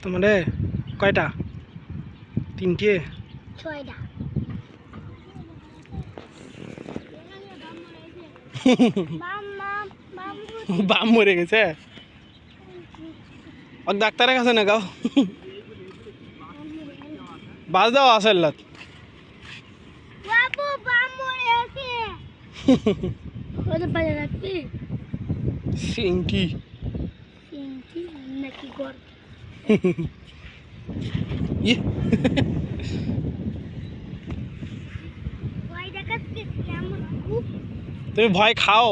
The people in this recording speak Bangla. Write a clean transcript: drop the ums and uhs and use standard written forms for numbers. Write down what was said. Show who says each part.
Speaker 1: তোমারে কয়টা? 3টে
Speaker 2: 6টা।
Speaker 1: বাম মরে গেছে। আর ডাক্তারের কাছে না গাও, বাজ দাও আসেল্লাত।
Speaker 2: বাবু বাম মরে গেছে। ওটা বাজে রাখবি।
Speaker 1: সিংকি
Speaker 2: সিংকি নাকি গর?
Speaker 1: ইয়ে
Speaker 2: ভয় দেখাচ্ছিস কেমন খুব?
Speaker 1: তুমি ভয় খাও।